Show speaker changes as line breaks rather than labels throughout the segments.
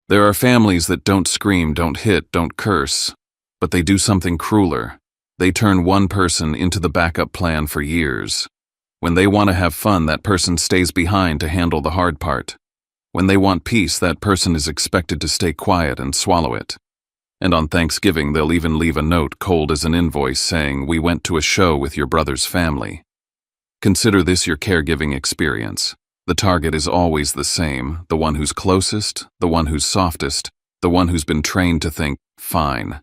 There are families that don't scream, don't hit, don't curse, but they do something crueler. They turn one person into the backup plan for years. When they want to have fun, that person stays behind to handle the hard part. When they want peace, that person is expected to stay quiet and swallow it. And on Thanksgiving, they'll even leave a note cold as an invoice saying, "We went to a show with your brother's family." Consider this your caregiving experience. The target is always the same, the one who's closest, the one who's softest, the one who's been trained to think, fine,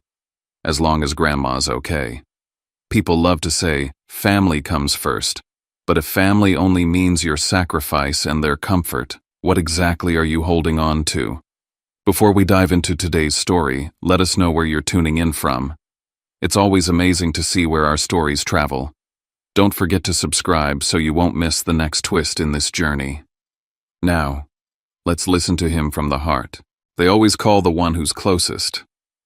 as long as grandma's okay. People love to say, family comes first, but if family only means your sacrifice and their comfort, what exactly are you holding on to? Before we dive into today's story, let us know where you're tuning in from. It's always amazing to see where our stories travel. Don't forget to subscribe so you won't miss the next twist in this journey. Now, let's listen to him from the heart. They always call the one who's closest.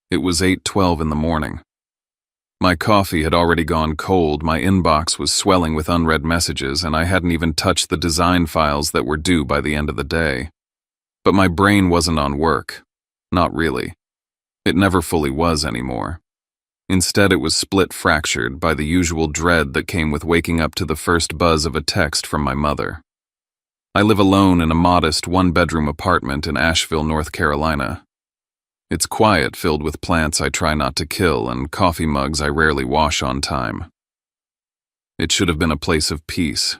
It was 8:12 in the morning. My coffee had already gone cold, my inbox was swelling with unread messages, and I hadn't even touched the design files that were due by the end of the day. But my brain wasn't on work. Not really. It never fully was anymore. Instead, it was split-fractured by the usual dread that came with waking up to the first buzz of a text from my mother. I live alone in a modest one-bedroom apartment in Asheville, North Carolina. It's quiet, filled with plants I try not to kill and coffee mugs I rarely wash on time. It should have been a place of peace.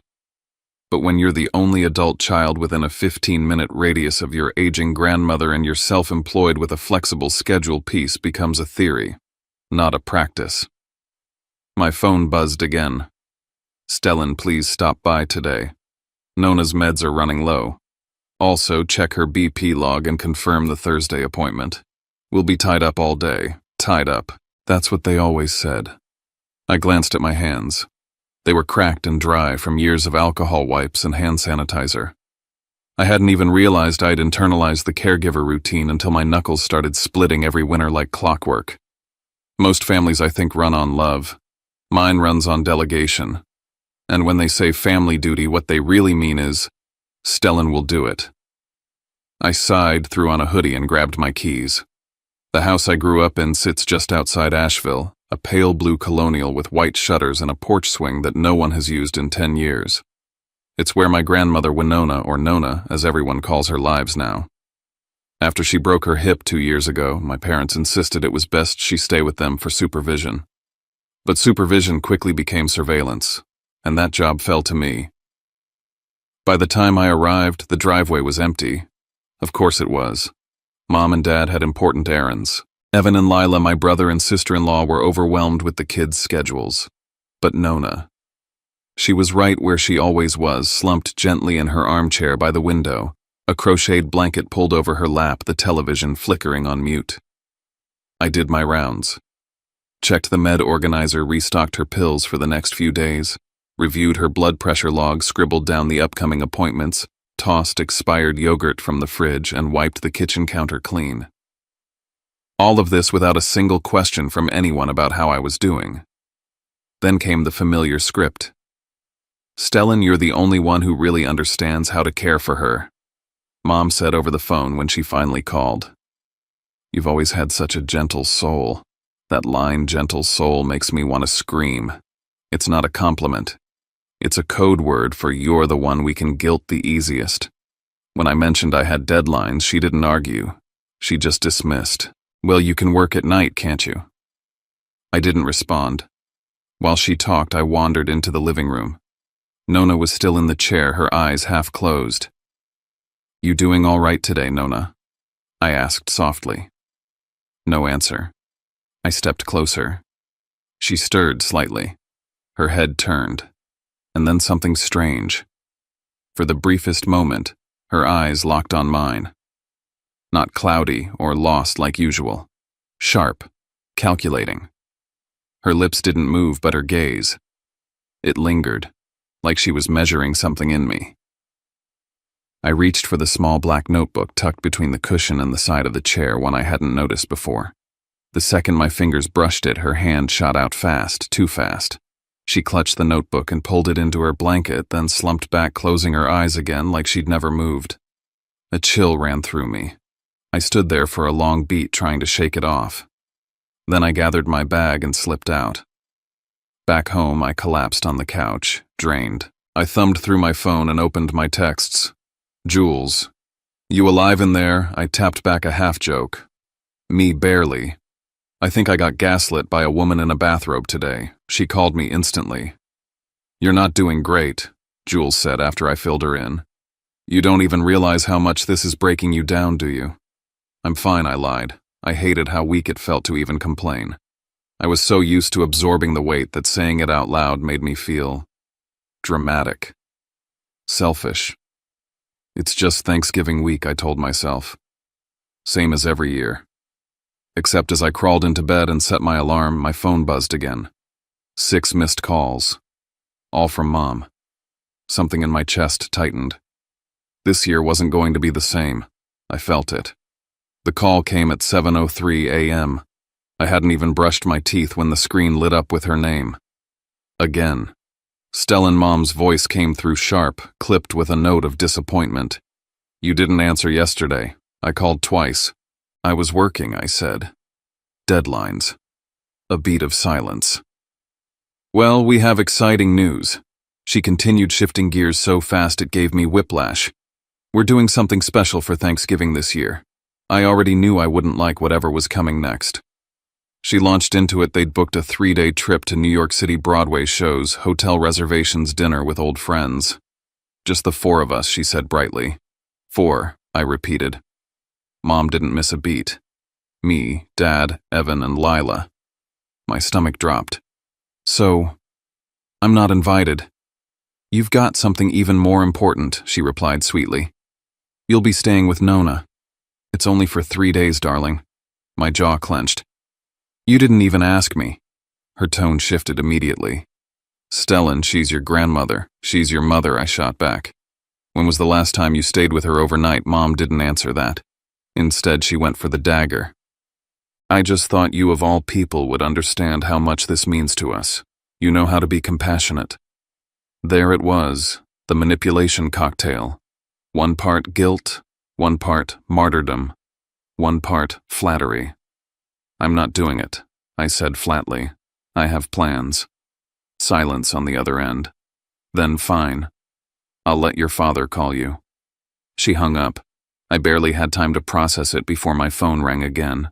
But when you're the only adult child within a 15-minute radius of your aging grandmother and you're self-employed with a flexible schedule, peace becomes a theory, not a practice. My phone buzzed again. "Stellan, please stop by today. Nona's meds are running low. Also, check her BP log and confirm the Thursday appointment. We'll be tied up all day." Tied up. That's what they always said. I glanced at my hands. They were cracked and dry from years of alcohol wipes and hand sanitizer. I hadn't even realized I'd internalized the caregiver routine until my knuckles started splitting every winter like clockwork. Most families, I think, run on love. Mine runs on delegation. And when they say family duty, what they really mean is, "Stellan will do it." I sighed, threw on a hoodie, and grabbed my keys. The house I grew up in sits just outside Asheville, a pale blue colonial with white shutters and a porch swing that no one has used in 10 years. It's where my grandmother Winona, or Nona, as everyone calls her, lives now. After she broke her hip 2 years ago, my parents insisted it was best she stay with them for supervision. But supervision quickly became surveillance, and that job fell to me. By the time I arrived, the driveway was empty. Of course it was. Mom and Dad had important errands. Evan and Lila, my brother and sister-in-law, were overwhelmed with the kids' schedules. But Nona. She was right where she always was, slumped gently in her armchair by the window, a crocheted blanket pulled over her lap, the television flickering on mute. I did my rounds. Checked the med organizer, restocked her pills for the next few days, reviewed her blood pressure log, scribbled down the upcoming appointments, tossed expired yogurt from the fridge, and wiped the kitchen counter clean. All of this without a single question from anyone about how I was doing. Then came the familiar script. "Stellan, you're the only one who really understands how to care for her," Mom said over the phone when she finally called. "You've always had such a gentle soul." That line, "gentle soul," makes me want to scream. It's not a compliment. It's a code word for "you're the one we can guilt the easiest." When I mentioned I had deadlines, she didn't argue. She just dismissed. "Well, you can work at night, can't you?" I didn't respond. While she talked, I wandered into the living room. Nona was still in the chair, her eyes half closed. "You doing all right today, Nona?" I asked softly. No answer. I stepped closer. She stirred slightly. Her head turned. And then something strange. For the briefest moment, her eyes locked on mine. Not cloudy or lost like usual. Sharp, calculating. Her lips didn't move, but her gaze. It lingered, like she was measuring something in me. I reached for the small black notebook tucked between the cushion and the side of the chair, one I hadn't noticed before. The second my fingers brushed it, her hand shot out fast, too fast. She clutched the notebook and pulled it into her blanket, then slumped back, closing her eyes again like she'd never moved. A chill ran through me. I stood there for a long beat trying to shake it off. Then I gathered my bag and slipped out. Back home, I collapsed on the couch, drained. I thumbed through my phone and opened my texts. Jules. You alive in there? I tapped back a half-joke. Me barely. I think I got gaslit by a woman in a bathrobe today. She called me instantly. You're not doing great, Jules said after I filled her in. You don't even realize how much this is breaking you down, do you? I'm fine, I lied. I hated how weak it felt to even complain. I was so used to absorbing the weight that saying it out loud made me feel dramatic. Selfish. It's just Thanksgiving week, I told myself. Same as every year. Except as I crawled into bed and set my alarm, my phone buzzed again. 6 missed calls. All from Mom. Something in my chest tightened. This year wasn't going to be the same. I felt it. The call came at 7:03 a.m. I hadn't even brushed my teeth when the screen lit up with her name. Again. Stellan Mom's voice came through sharp, clipped with a note of disappointment. You didn't answer yesterday. I called twice. I was working, I said. Deadlines. A beat of silence. Well, we have exciting news. She continued, shifting gears so fast it gave me whiplash. We're doing something special for Thanksgiving this year. I already knew I wouldn't like whatever was coming next. She launched into it. They'd booked a 3-day trip to New York City Broadway shows, hotel reservations, dinner with old friends. Just the 4 of us, she said brightly. 4, I repeated. Mom didn't miss a beat. Me, Dad, Evan, and Lila. My stomach dropped. So, I'm not invited. You've got something even more important, she replied sweetly. You'll be staying with Nona. It's only for 3 days, darling. My jaw clenched. You didn't even ask me. Her tone shifted immediately. Stellan, she's your grandmother. She's your mother, I shot back. When was the last time you stayed with her overnight? Mom didn't answer that. Instead, she went for the dagger. I just thought you of all people would understand how much this means to us. You know how to be compassionate. There it was, the manipulation cocktail. 1 part guilt, 1 part martyrdom, 1 part flattery. I'm not doing it, I said flatly. I have plans. Silence on the other end. Then fine. I'll let your father call you. She hung up. I barely had time to process it before my phone rang again.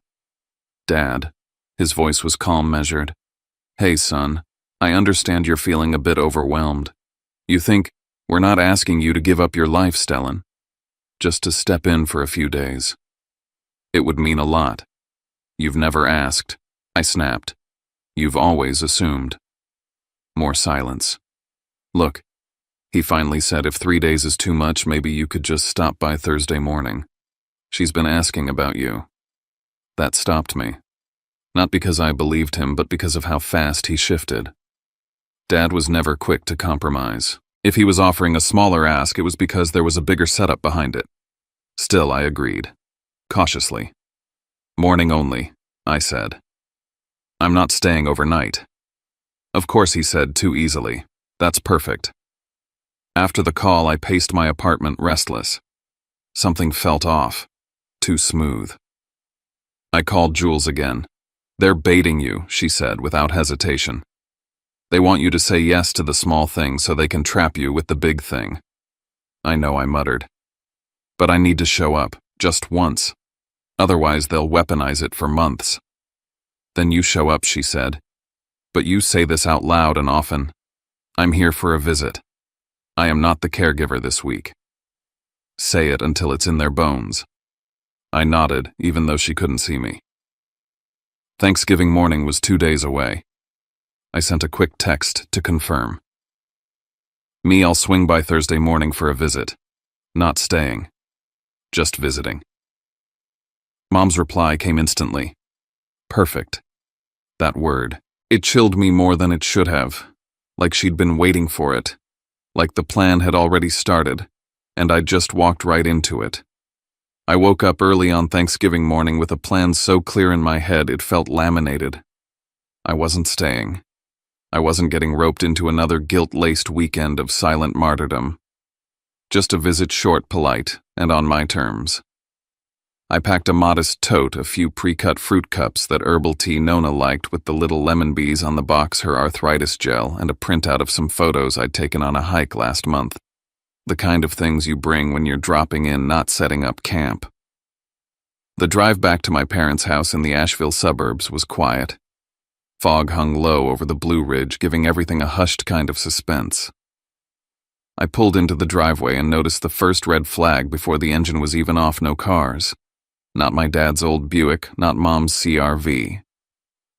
Dad. His voice was calm, measured. Hey, son. I understand you're feeling a bit overwhelmed. You think, we're not asking you to give up your life, Stellan. Just to step in for a few days. It would mean a lot. You've never asked, I snapped. You've always assumed. More silence. Look, he finally said, if 3 days is too much, maybe you could just stop by Thursday morning. She's been asking about you. That stopped me. Not because I believed him, but because of how fast he shifted. Dad was never quick to compromise. If he was offering a smaller ask, it was because there was a bigger setup behind it. Still, I agreed. Cautiously. Morning only, I said. I'm not staying overnight. Of course, he said too easily. That's perfect. After the call, I paced my apartment, restless. Something felt off. Too smooth. I called Jules again. They're baiting you, she said without hesitation. They want you to say yes to the small thing so they can trap you with the big thing. I know, I muttered. But I need to show up, just once. Otherwise, they'll weaponize it for months. Then you show up, she said. But you say this out loud and often. I'm here for a visit. I am not the caregiver this week. Say it until it's in their bones. I nodded, even though she couldn't see me. Thanksgiving morning was 2 days away. I sent a quick text to confirm. Me, I'll swing by Thursday morning for a visit. Not staying. Just visiting. Mom's reply came instantly. Perfect. That word. It chilled me more than it should have. Like she'd been waiting for it. Like the plan had already started, and I'd just walked right into it. I woke up early on Thanksgiving morning with a plan so clear in my head it felt laminated. I wasn't staying. I wasn't getting roped into another guilt-laced weekend of silent martyrdom. Just a visit, short, polite, and on my terms. I packed a modest tote, a few pre-cut fruit cups that herbal tea Nona liked with the little lemon bees on the box, her arthritis gel, and a printout of some photos I'd taken on a hike last month. The kind of things you bring when you're dropping in, not setting up camp. The drive back to my parents' house in the Asheville suburbs was quiet. Fog hung low over the Blue Ridge, giving everything a hushed kind of suspense. I pulled into the driveway and noticed the first red flag before the engine was even off. No cars. Not my dad's old Buick, not Mom's CRV.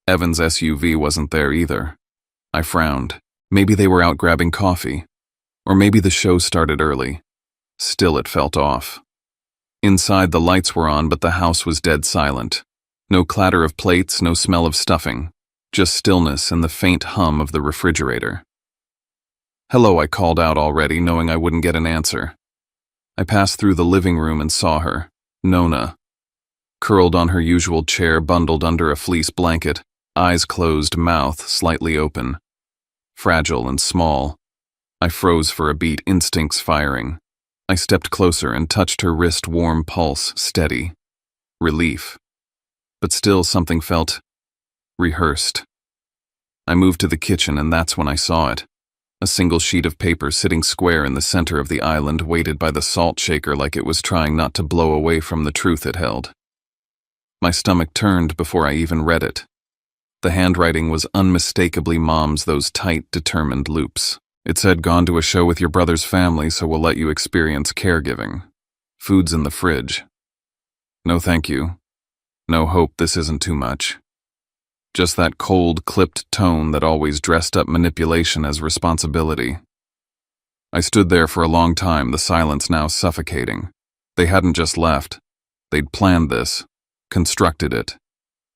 Evan's SUV wasn't there either. I frowned. Maybe they were out grabbing coffee. Or maybe the show started early. Still, it felt off. Inside, the lights were on, but the house was dead silent. No clatter of plates, no smell of stuffing. Just stillness and the faint hum of the refrigerator. "Hello," I called out already, knowing I wouldn't get an answer. I passed through the living room and saw her, Nona. Curled on her usual chair, bundled under a fleece blanket, eyes closed, mouth slightly open. Fragile and small. I froze for a beat, instincts firing. I stepped closer and touched her wrist, warm pulse, steady. Relief. But still something felt rehearsed. I moved to the kitchen, and that's when I saw it. A single sheet of paper sitting square in the center of the island, weighted by the salt shaker like it was trying not to blow away from the truth it held. My stomach turned before I even read it. The handwriting was unmistakably Mom's, those tight, determined loops. It said, "Gone to a show with your brother's family, so we'll let you experience caregiving. Food's in the fridge. No thank you. No hope, this isn't too much." Just that cold, clipped tone that always dressed up manipulation as responsibility. I stood there for a long time, the silence now suffocating. They hadn't just left. They'd planned this, constructed it.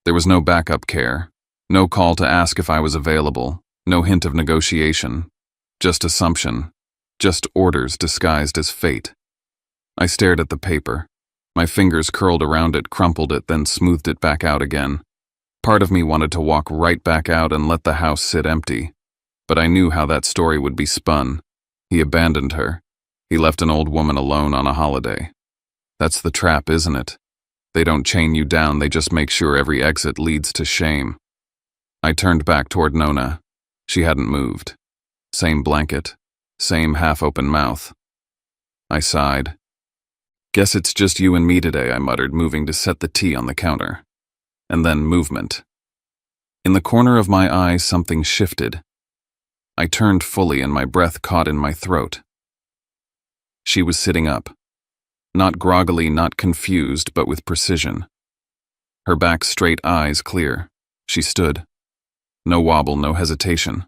There was no backup care, no call to ask if I was available, no hint of negotiation. Just assumption, just orders disguised as fate. I stared at the paper. My fingers curled around it, crumpled it, then smoothed it back out again. Part of me wanted to walk right back out and let the house sit empty. But I knew how that story would be spun. He abandoned her. He left an old woman alone on a holiday. That's the trap, isn't it? They don't chain you down, they just make sure every exit leads to shame. I turned back toward Nona. She hadn't moved. Same blanket, same half-open mouth. I sighed. "Guess it's just you and me today," I muttered, moving to set the tea on the counter. And then movement. In the corner of my eye, something shifted. I turned fully and my breath caught in my throat. She was sitting up. Not groggily, not confused, but with precision. Her back straight, eyes clear. She stood. No wobble, no hesitation.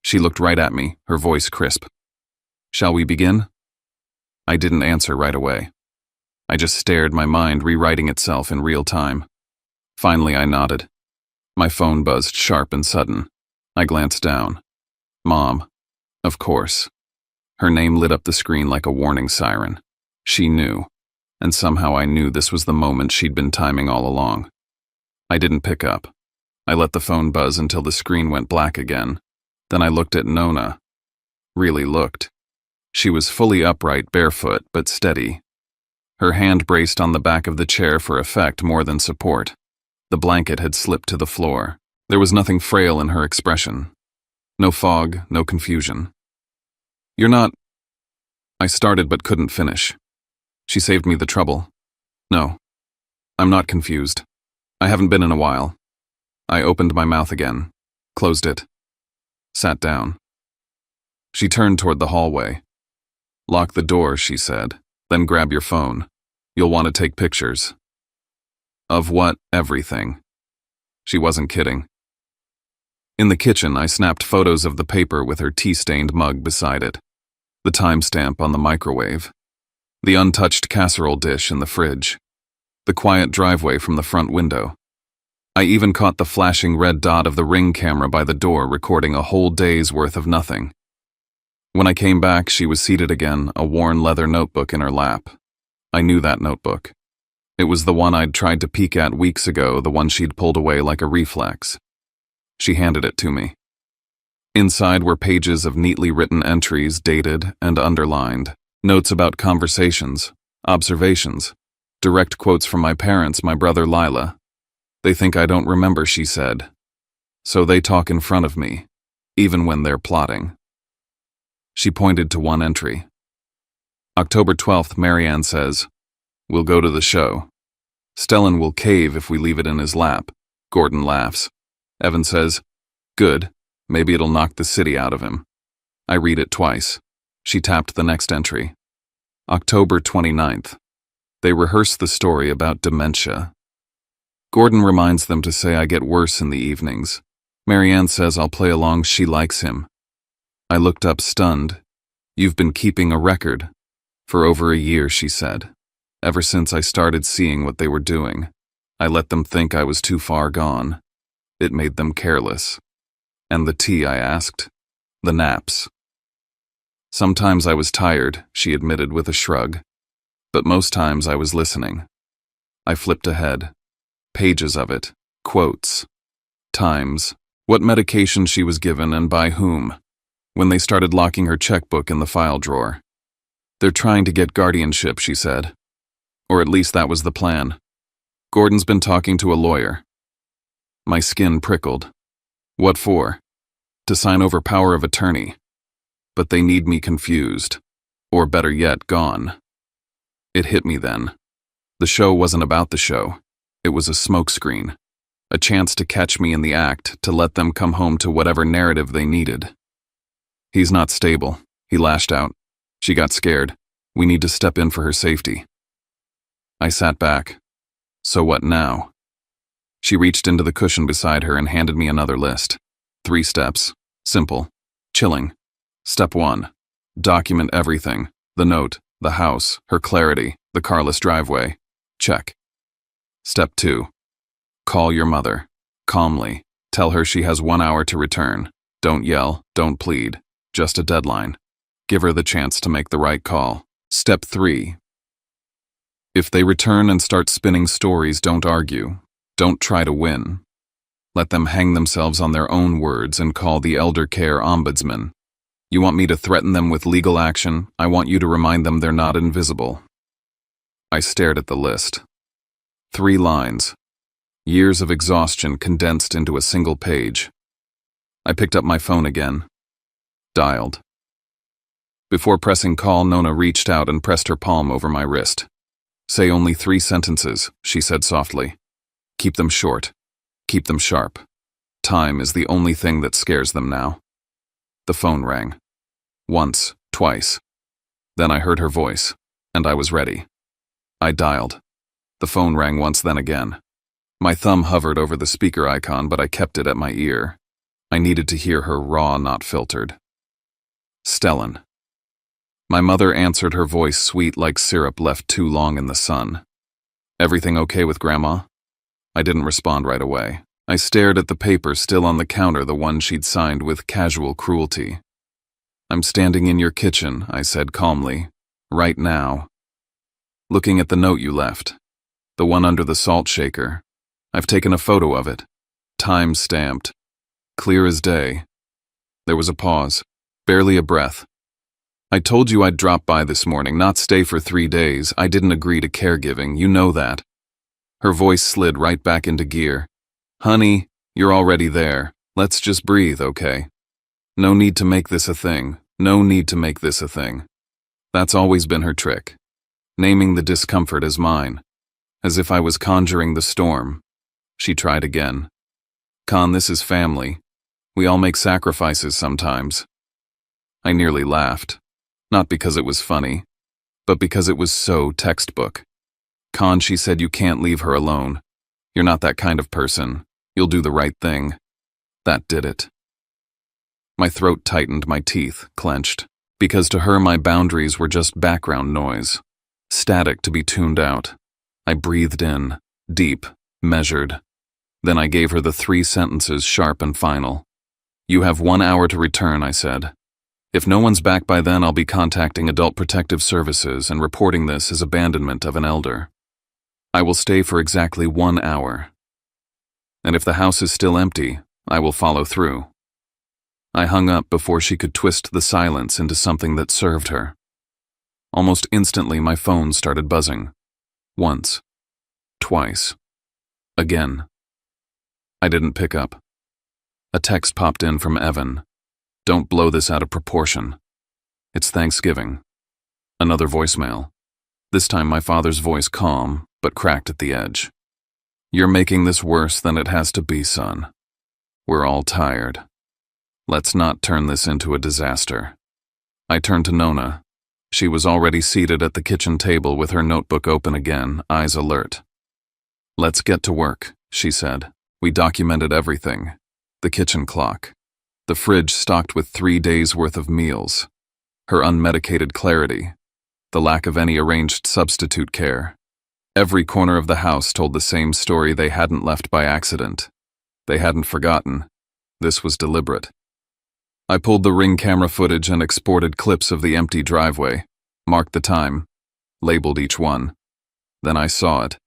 She looked right at me, her voice crisp. "Shall we begin?" I didn't answer right away. I just stared, my mind rewriting itself in real time. Finally, I nodded. My phone buzzed sharp and sudden. I glanced down. Mom. Of course. Her name lit up the screen like a warning siren. She knew. And somehow I knew this was the moment she'd been timing all along. I didn't pick up. I let the phone buzz until the screen went black again. Then I looked at Nona. Really looked. She was fully upright, barefoot, but steady. Her hand braced on the back of the chair for effect more than support. The blanket had slipped to the floor. There was nothing frail in her expression. No fog, no confusion. "You're not—" I started but couldn't finish. She saved me the trouble. "No, I'm not confused. I haven't been in a while." I opened my mouth again, closed it, sat down. She turned toward the hallway. "Lock the door," she said, "then grab your phone. You'll want to take pictures." Of what? Everything. She wasn't kidding. In the kitchen, I snapped photos of the paper with her tea-stained mug beside it, the timestamp on the microwave, the untouched casserole dish in the fridge, the quiet driveway from the front window. I even caught the flashing red dot of the Ring camera by the door, recording a whole day's worth of nothing. When I came back, she was seated again, a worn leather notebook in her lap. I knew that notebook. It was the one I'd tried to peek at weeks ago, the one she'd pulled away like a reflex. She handed it to me. Inside were pages of neatly written entries, dated and underlined, notes about conversations, observations, Direct quotes from my parents, my brother Lila. They think I don't remember, she said. So they talk in front of me, even when they're plotting. She pointed to one entry. October 12th, Marianne says, "We'll go to the show. Stellan will cave if we leave it in his lap." Gordon laughs. Evan says, "Good, maybe it'll knock the city out of him." I read it twice. She tapped the next entry. October 29th. They rehearse the story about dementia. Gordon reminds them to say I get worse in the evenings. Marianne says I'll play along, she likes him. I looked up stunned. "You've been keeping a record." "For over a year," she said. "Ever since I started seeing what they were doing, I let them think I was too far gone. It made them careless." "And the tea?" I asked. "The naps." "Sometimes I was tired," she admitted with a shrug. "But most times I was listening." I flipped ahead. Pages of it. Quotes. Times. What medication she was given and by whom. When they started locking her checkbook in the file drawer. "They're trying to get guardianship," she said. Or at least that was the plan. "Gordon's been talking to a lawyer." My skin prickled. "What for?" "To sign over power of attorney. But they need me confused. Or better yet, gone." It hit me then. The show wasn't about the show. It was a smokescreen. A chance to catch me in the act, to let them come home to whatever narrative they needed. "He's not stable," he lashed out. She got scared. "We need to step in for her safety." I sat back. "So what now?" She reached into the cushion beside her and handed me another list. 3 steps. Simple. Chilling. Step 1. Document everything. The note, the house, her clarity, the carless driveway. Check. Step 2. Call your mother. Calmly. Tell her she has 1 hour to return. Don't yell, don't plead. Just a deadline. Give her the chance to make the right call. Step 3. If they return and start spinning stories, don't argue. Don't try to win. Let them hang themselves on their own words and call the elder care ombudsman. You want me to threaten them with legal action? I want you to remind them they're not invisible. I stared at the list. 3 lines. Years of exhaustion condensed into a single page. I picked up my phone again. Dialed. Before pressing call, Nona reached out and pressed her palm over my wrist. "Say only 3 sentences," she said softly. "Keep them short. Keep them sharp. Time is the only thing that scares them now." The phone rang. Once, twice. Then I heard her voice, and I was ready. I dialed. The phone rang once, then again. My thumb hovered over the speaker icon, but I kept it at my ear. I needed to hear her raw, not filtered. "Stellan." My mother answered, her voice sweet like syrup left too long in the sun. "Everything okay with Grandma?" I didn't respond right away. I stared at the paper still on the counter, the one she'd signed with casual cruelty. "I'm standing in your kitchen," I said calmly. "Right now. Looking at the note you left. The one under the salt shaker. I've taken a photo of it. Time stamped. Clear as day." There was a pause. Barely a breath. "I told you I'd drop by this morning, not stay for 3 days. I didn't agree to caregiving, you know that." Her voice slid right back into gear. "Honey, you're already there. Let's just breathe, okay? No need to make this a thing. No need to make this a thing." That's always been her trick. Naming the discomfort as mine. As if I was conjuring the storm. She tried again. "Con, this is family. We all make sacrifices sometimes." I nearly laughed. Not because it was funny, but because it was so textbook. "Con," she said, "you can't leave her alone. You're not that kind of person. You'll do the right thing." That did it. My throat tightened, my teeth clenched, because to her my boundaries were just background noise, static to be tuned out. I breathed in, deep, measured. Then I gave her the 3 sentences, sharp and final. "You have 1 hour to return," I said. "If no one's back by then, I'll be contacting Adult Protective Services and reporting this as abandonment of an elder. I will stay for exactly 1 hour. And if the house is still empty, I will follow through." I hung up before she could twist the silence into something that served her. Almost instantly, my phone started buzzing. Once. Twice. Again. I didn't pick up. A text popped in from Evan. Don't blow this out of proportion. It's Thanksgiving. Another voicemail. This time my father's voice calm, but cracked at the edge. You're making this worse than it has to be, son. We're all tired. Let's not turn this into a disaster. I turned to Nona. She was already seated at the kitchen table with her notebook open again, eyes alert. Let's get to work, she said. We documented everything. The kitchen clock. The fridge stocked with 3 days' worth of meals. Her unmedicated clarity. The lack of any arranged substitute care. Every corner of the house told the same story they hadn't left by accident. They hadn't forgotten. This was deliberate. I pulled the Ring camera footage and exported clips of the empty driveway, marked the time, labeled each one. Then I saw it.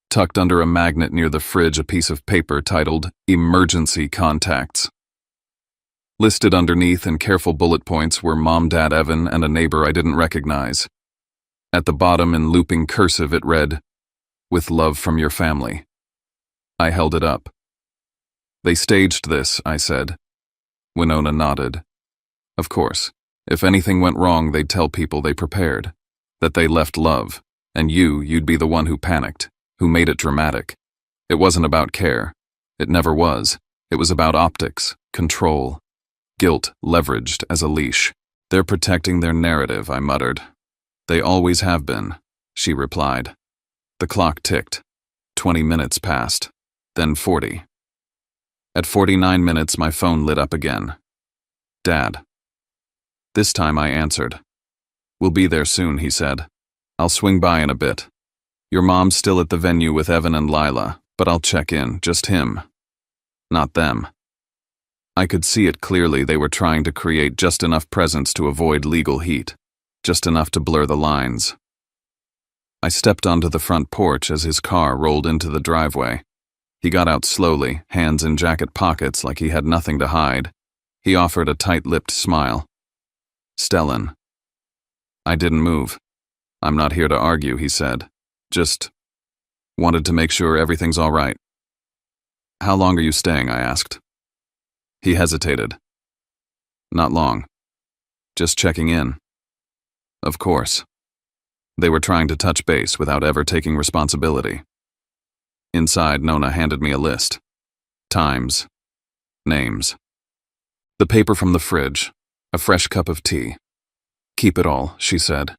Tucked under a magnet near the fridge, a piece of paper titled Emergency Contacts. Listed underneath in careful bullet points were Mom, Dad, Evan, and a neighbor I didn't recognize. At the bottom in looping cursive it read, With love from your family. I held it up. They staged this, I said. Winona nodded. Of course, if anything went wrong they'd tell people they prepared. That they left love, and you'd be the one who panicked, who made it dramatic. It wasn't about care. It never was. It was about optics, control. Guilt leveraged as a leash. They're protecting their narrative, I muttered. They always have been, she replied. The clock ticked. 20 minutes passed, then 40. At 49 minutes, my phone lit up again. Dad. This time I answered. We'll be there soon, he said. I'll swing by in a bit. Your mom's still at the venue with Evan and Lila, but I'll check in, just him. Not them. I could see it clearly. They were trying to create just enough presence to avoid legal heat, just enough to blur the lines. I stepped onto the front porch as his car rolled into the driveway. He got out slowly, hands in jacket pockets like he had nothing to hide. He offered a tight-lipped smile. Stellan. I didn't move. I'm not here to argue, he said. Just wanted to make sure everything's all right. How long are you staying, I asked. He hesitated. Not long. Just checking in. Of course. They were trying to touch base without ever taking responsibility. Inside, Nona handed me a list. Times. Names. The paper from the fridge. A fresh cup of tea. Keep it all, she said.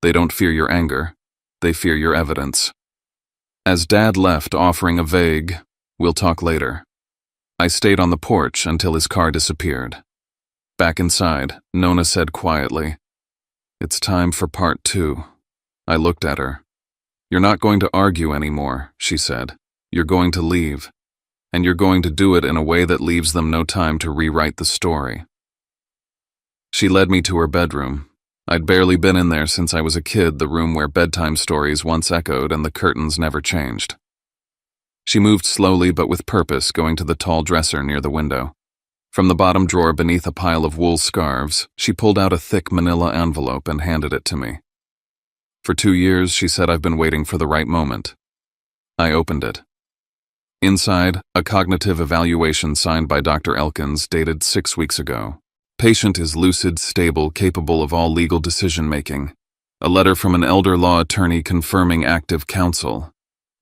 They don't fear your anger. They fear your evidence. As Dad left, offering a vague, we'll talk later, I stayed on the porch until his car disappeared. Back inside, Nona said quietly, It's time for part 2. I looked at her. You're not going to argue anymore, she said. You're going to leave. And you're going to do it in a way that leaves them no time to rewrite the story. She led me to her bedroom. I'd barely been in there since I was a kid, the room where bedtime stories once echoed and the curtains never changed. She moved slowly but with purpose, going to the tall dresser near the window. From the bottom drawer beneath a pile of wool scarves, she pulled out a thick manila envelope and handed it to me. For 2 years, she said, I've been waiting for the right moment. I opened it. Inside, a cognitive evaluation signed by Dr. Elkins dated 6 weeks ago. Patient is lucid, stable, capable of all legal decision-making. A letter from an elder law attorney confirming active counsel.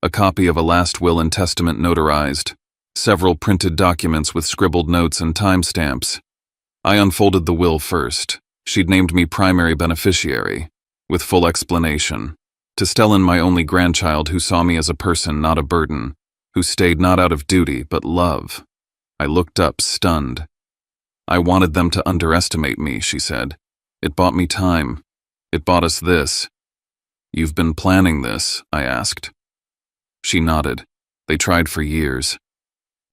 A copy of a last will and testament notarized. Several printed documents with scribbled notes and timestamps. I unfolded the will first. She'd named me primary beneficiary, with full explanation. To Stellan, my only grandchild, who saw me as a person, not a burden, who stayed not out of duty, but love. I looked up, stunned. I wanted them to underestimate me, she said. It bought me time. It bought us this. You've been planning this, I asked. She nodded. They tried for years.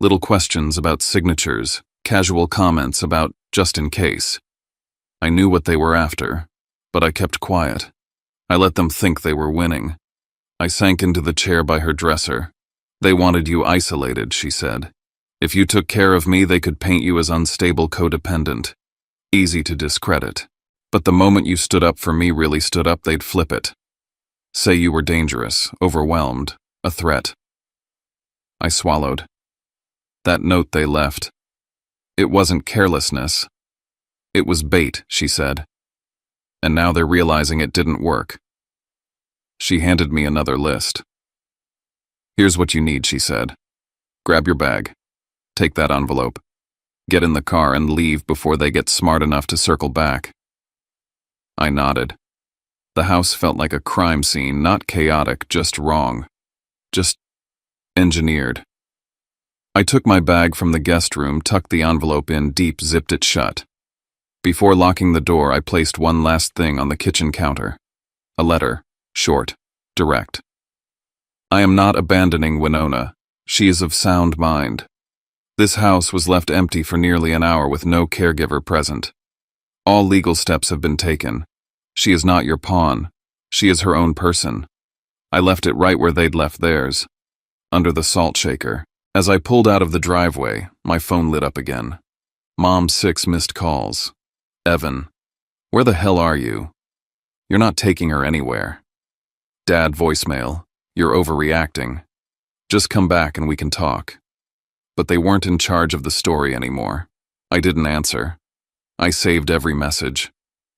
Little questions about signatures, casual comments about just in case. I knew what they were after, but I kept quiet. I let them think they were winning. I sank into the chair by her dresser. They wanted you isolated, she said. If you took care of me, they could paint you as unstable, codependent. Easy to discredit. But the moment you stood up for me, really stood up, they'd flip it. Say you were dangerous, overwhelmed, a threat. I swallowed. That note they left. It wasn't carelessness. It was bait, she said. And now they're realizing it didn't work. She handed me another list. Here's what you need, she said. Grab your bag. Take that envelope. Get in the car and leave before they get smart enough to circle back. I nodded. The house felt like a crime scene, not chaotic, just wrong. Just engineered. I took my bag from the guest room, tucked the envelope in deep, zipped it shut. Before locking the door, I placed one last thing on the kitchen counter. A letter, short, direct. I am not abandoning Winona. She is of sound mind. This house was left empty for nearly an hour with no caregiver present. All legal steps have been taken. She is not your pawn. She is her own person. I left it right where they'd left theirs, under the salt shaker. As I pulled out of the driveway, my phone lit up again. Mom's 6 missed calls. Evan, where the hell are you? You're not taking her anywhere. Dad, voicemail, you're overreacting. Just come back and we can talk. But they weren't in charge of the story anymore. I didn't answer. I saved every message.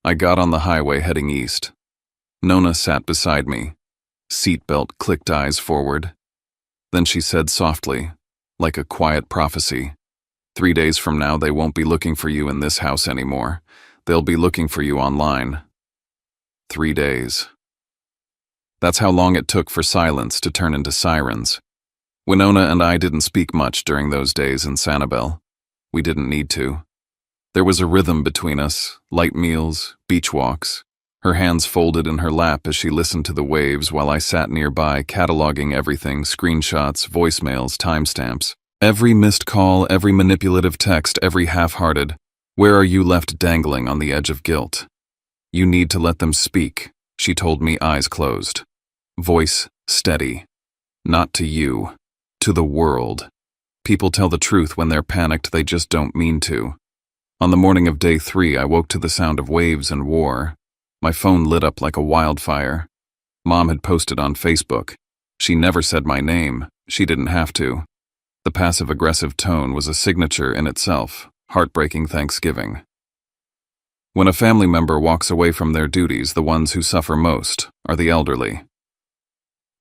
I got on the highway heading east. Nona sat beside me. Seatbelt clicked, eyes forward. Then she said softly, like a quiet prophecy, 3 days from now they won't be looking for you in this house anymore. They'll be looking for you online. 3 days. That's how long it took for silence to turn into sirens. Winona and I didn't speak much during those days in Sanibel. We didn't need to. There was a rhythm between us, light meals, beach walks. Her hands folded in her lap as she listened to the waves while I sat nearby cataloging everything, screenshots, voicemails, timestamps. Every missed call, every manipulative text, every half-hearted, "Where are you?" left dangling on the edge of guilt. "You need to let them speak," she told me, eyes closed. Voice steady. "Not to you. To the world. People tell the truth when they're panicked, they just don't mean to." On the morning of day 3, I woke to the sound of waves and war. My phone lit up like a wildfire. Mom had posted on Facebook. She never said my name. She didn't have to. The passive-aggressive tone was a signature in itself. Heartbreaking Thanksgiving. When a family member walks away from their duties, the ones who suffer most are the elderly.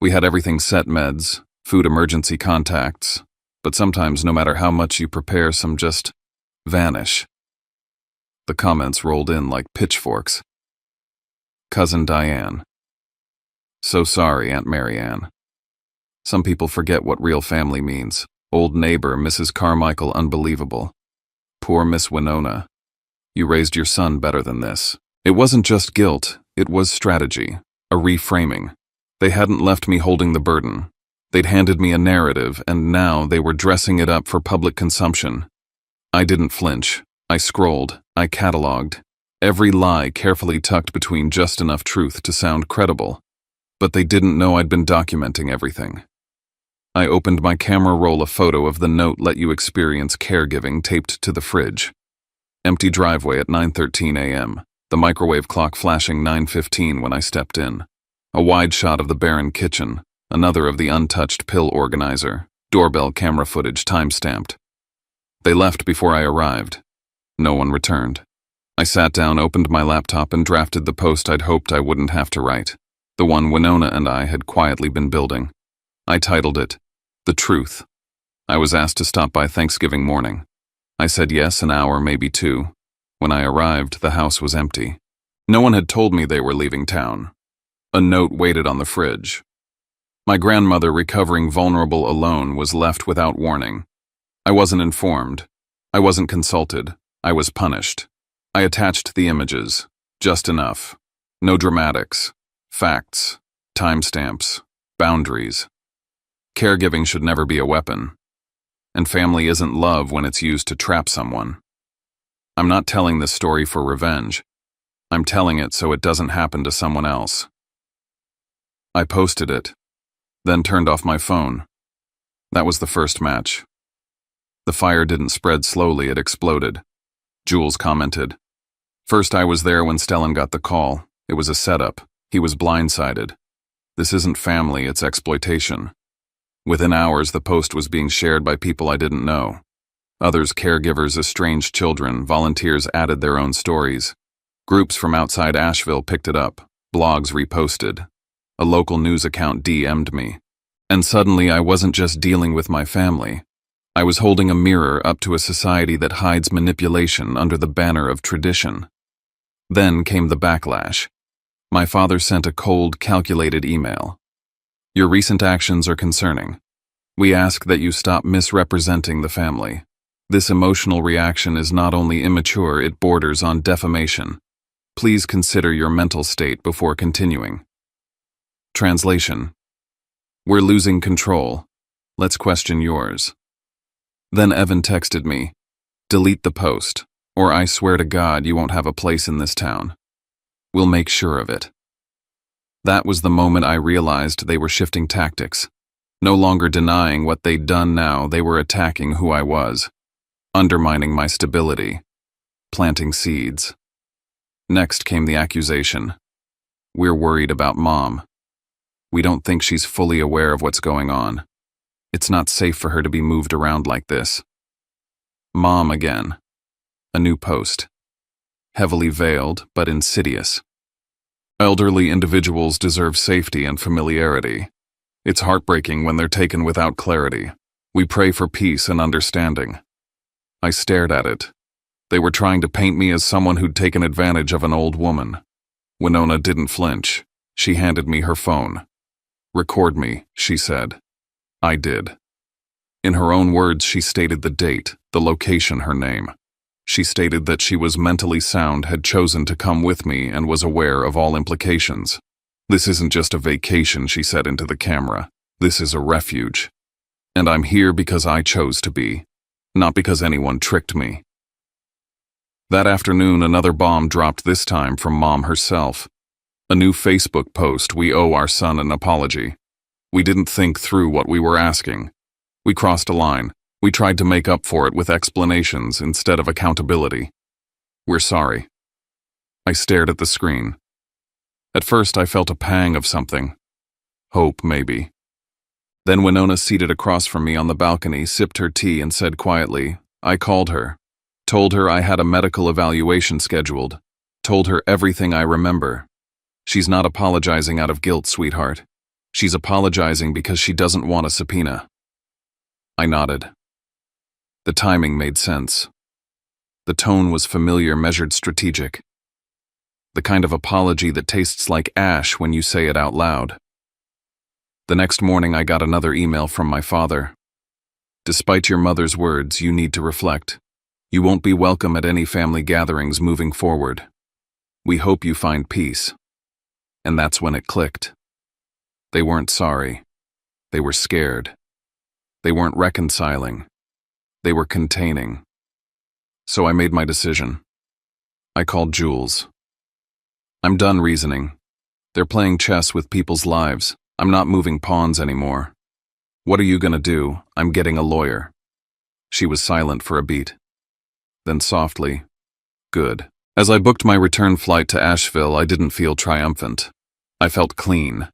We had everything set: meds, food, emergency contacts, but sometimes no matter how much you prepare, some just vanish. The comments rolled in like pitchforks. Cousin Diane. So sorry, Aunt Marianne. Some people forget what real family means. Old neighbor, Mrs. Carmichael, unbelievable. Poor Miss Winona. You raised your son better than this. It wasn't just guilt, it was strategy, a reframing. They hadn't left me holding the burden. They'd handed me a narrative, and now they were dressing it up for public consumption. I didn't flinch. I scrolled. I cataloged. Every lie carefully tucked between just enough truth to sound credible. But they didn't know I'd been documenting everything. I opened my camera roll, a photo of the note, "Let you experience caregiving," taped to the fridge. Empty driveway at 9:13 a.m., the microwave clock flashing 9:15 when I stepped in. A wide shot of the barren kitchen, another of the untouched pill organizer, doorbell camera footage time-stamped. They left before I arrived. No one returned. I sat down, opened my laptop, and drafted the post I'd hoped I wouldn't have to write, the one Winona and I had quietly been building. I titled it, "The Truth." I was asked to stop by Thanksgiving morning. I said yes, an hour, maybe 2. When I arrived, the house was empty. No one had told me they were leaving town. A note waited on the fridge. My grandmother, recovering vulnerable alone, was left without warning. I wasn't informed. I wasn't consulted. I was punished. I attached the images. Just enough. No dramatics. Facts. Timestamps. Boundaries. Caregiving should never be a weapon. And family isn't love when it's used to trap someone. I'm not telling this story for revenge. I'm telling it so it doesn't happen to someone else. I posted it, then turned off my phone. That was the first match. The fire didn't spread slowly, it exploded. Jules commented. First, I was there when Stellan got the call. It was a setup. He was blindsided. This isn't family, it's exploitation. Within hours, the post was being shared by people I didn't know. Others, caregivers, estranged children, volunteers added their own stories. Groups from outside Asheville picked it up. Blogs reposted. A local news account DM'd me. And suddenly I wasn't just dealing with my family. I was holding a mirror up to a society that hides manipulation under the banner of tradition. Then came the backlash. My father sent a cold, calculated email. Your recent actions are concerning. We ask that you stop misrepresenting the family. This emotional reaction is not only immature, it borders on defamation. Please consider your mental state before continuing. Translation: We're losing control. Let's question yours. Then Evan texted me, delete the post, or I swear to God you won't have a place in this town. We'll make sure of it. That was the moment I realized they were shifting tactics. No longer denying what they'd done now, they were attacking who I was, undermining my stability, planting seeds. Next came the accusation. We're worried about Mom. We don't think she's fully aware of what's going on. It's not safe for her to be moved around like this. Mom again. A new post. Heavily veiled, but insidious. Elderly individuals deserve safety and familiarity. It's heartbreaking when they're taken without clarity. We pray for peace and understanding. I stared at it. They were trying to paint me as someone who'd taken advantage of an old woman. Winona didn't flinch. She handed me her phone. Record me, she said. I did. In her own words, she stated the date, the location, her name. She stated that she was mentally sound, had chosen to come with me, and was aware of all implications. This isn't just a vacation, she said into the camera. This is a refuge. And I'm here because I chose to be, not because anyone tricked me. That afternoon, another bomb dropped, this time from Mom herself. A new Facebook post, we owe our son an apology. We didn't think through what we were asking. We crossed a line. We tried to make up for it with explanations instead of accountability. We're sorry. I stared at the screen. At first, I felt a pang of something. Hope, maybe. Then Winona, seated across from me on the balcony, sipped her tea and said quietly, I called her. Told her I had a medical evaluation scheduled. Told her everything I remember. She's not apologizing out of guilt, sweetheart. She's apologizing because she doesn't want a subpoena. I nodded. The timing made sense. The tone was familiar, measured, strategic. The kind of apology that tastes like ash when you say it out loud. The next morning, I got another email from my father. Despite your mother's words, you need to reflect. You won't be welcome at any family gatherings moving forward. We hope you find peace. And that's when it clicked. They weren't sorry. They were scared. They weren't reconciling. They were containing. So I made my decision. I called Jules. I'm done reasoning. They're playing chess with people's lives. I'm not moving pawns anymore. What are you gonna do? I'm getting a lawyer. She was silent for a beat. Then softly, good. As I booked my return flight to Asheville, I didn't feel triumphant. I felt clean.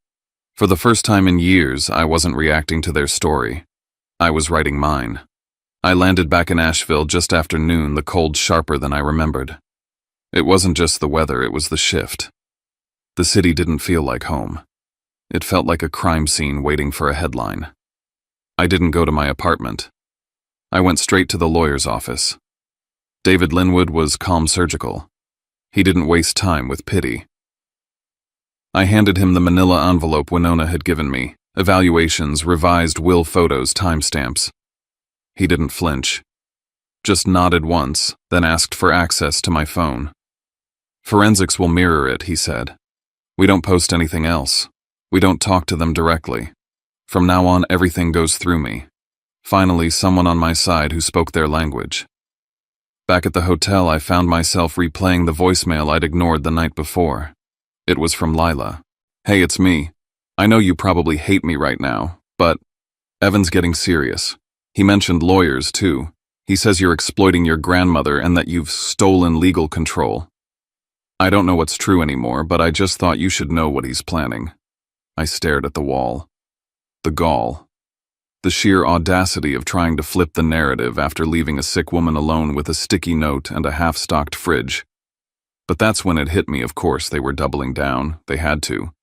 For the first time in years, I wasn't reacting to their story. I was writing mine. I landed back in Asheville just after noon, the cold sharper than I remembered. It wasn't just the weather, it was the shift. The city didn't feel like home. It felt like a crime scene waiting for a headline. I didn't go to my apartment. I went straight to the lawyer's office. David Linwood was calm, surgical. He didn't waste time with pity. I handed him the manila envelope Winona had given me, evaluations, revised will photos, timestamps. He didn't flinch. Just nodded once, then asked for access to my phone. Forensics will mirror it, he said. We don't post anything else. We don't talk to them directly. From now on, everything goes through me. Finally, someone on my side who spoke their language. Back at the hotel, I found myself replaying the voicemail I'd ignored the night before. It was from Lila. Hey, it's me. I know you probably hate me right now, but Evan's getting serious. He mentioned lawyers, too. He says you're exploiting your grandmother and that you've stolen legal control. I don't know what's true anymore, but I just thought you should know what he's planning. I stared at the wall. The gall. The sheer audacity of trying to flip the narrative after leaving a sick woman alone with a sticky note and a half-stocked fridge. But that's when it hit me, of course, they were doubling down. They had to.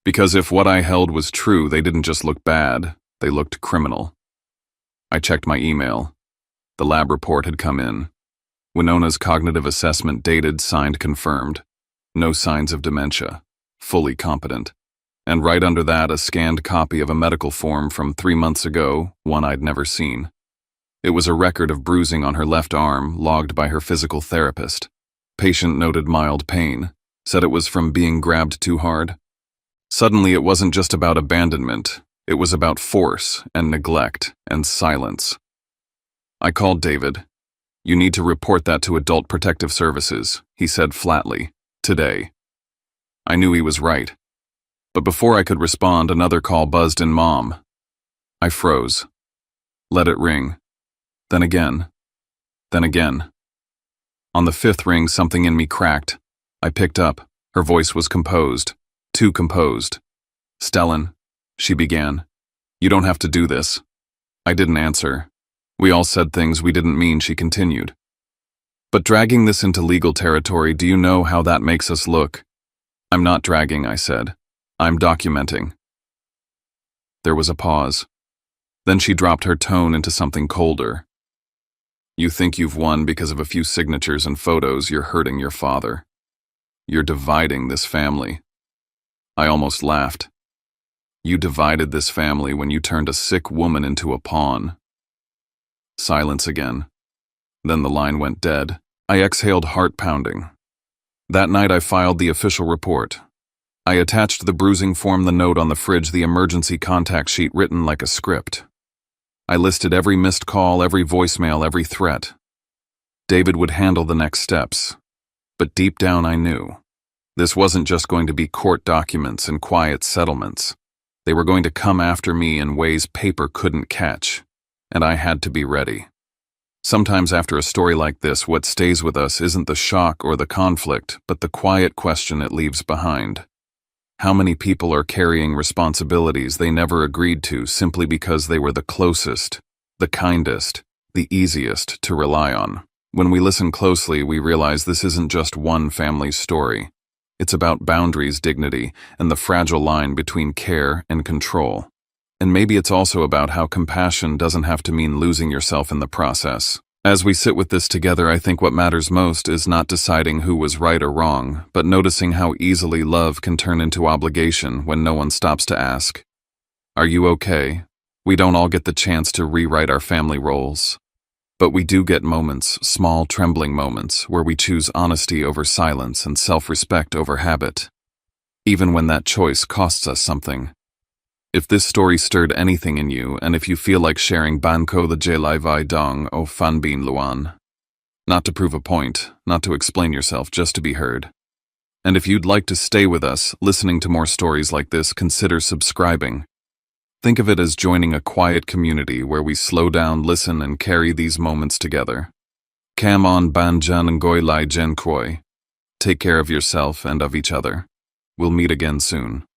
Because if what I held was true, they didn't just look bad, they looked criminal. I checked my email. The lab report had come in. Winona's cognitive assessment dated, signed, confirmed. No signs of dementia. Fully competent. And right under that, a scanned copy of a medical form from 3 months ago, one I'd never seen. It was a record of bruising on her left arm, logged by her physical therapist. Patient noted mild pain, said it was from being grabbed too hard. Suddenly, it wasn't just about abandonment. It was about force and neglect and silence. I called David. "You need to report that to Adult Protective Services," he said flatly, "today." I knew he was right. But before I could respond, another call buzzed in Mom. I froze. Let it ring. Then again. Then again. On the 5th ring, something in me cracked. I picked up. Her voice was composed. Too composed. "Stellan," she began. "You don't have to do this." I didn't answer. We all said things we didn't mean, she continued. "But dragging this into legal territory, do you know how that makes us look?" "I'm not dragging," I said. "I'm documenting." There was a pause. Then she dropped her tone into something colder. "You think you've won because of a few signatures and photos. You're hurting your father. You're dividing this family." I almost laughed. "You divided this family when you turned a sick woman into a pawn." Silence again. Then the line went dead. I exhaled, heart pounding. That night I filed the official report. I attached the bruising form, the note on the fridge, the emergency contact sheet written like a script. I listed every missed call, every voicemail, every threat. David would handle the next steps. But deep down I knew. This wasn't just going to be court documents and quiet settlements. They were going to come after me in ways paper couldn't catch. And I had to be ready. Sometimes after a story like this, what stays with us isn't the shock or the conflict, but the quiet question it leaves behind. How many people are carrying responsibilities they never agreed to simply because they were the closest, the kindest, the easiest to rely on? When we listen closely, we realize this isn't just one family's story. It's about boundaries, dignity, and the fragile line between care and control. And maybe it's also about how compassion doesn't have to mean losing yourself in the process. As we sit with this together, I think what matters most is not deciding who was right or wrong, but noticing how easily love can turn into obligation when no one stops to ask, "Are you okay?" We don't all get the chance to rewrite our family roles. But we do get moments, small, trembling moments, where we choose honesty over silence and self-respect over habit, even when that choice costs us something. If this story stirred anything in you, and if you feel like sharing Banco the Jelai Vai Dong o Fan Bin Luan. Not to prove a point, not to explain yourself, just to be heard. And if you'd like to stay with us, listening to more stories like this, consider subscribing. Think of it as joining a quiet community where we slow down, listen, and carry these moments together. Kam on ban jan ngoy lai jen kroi. Take care of yourself and of each other. We'll meet again soon.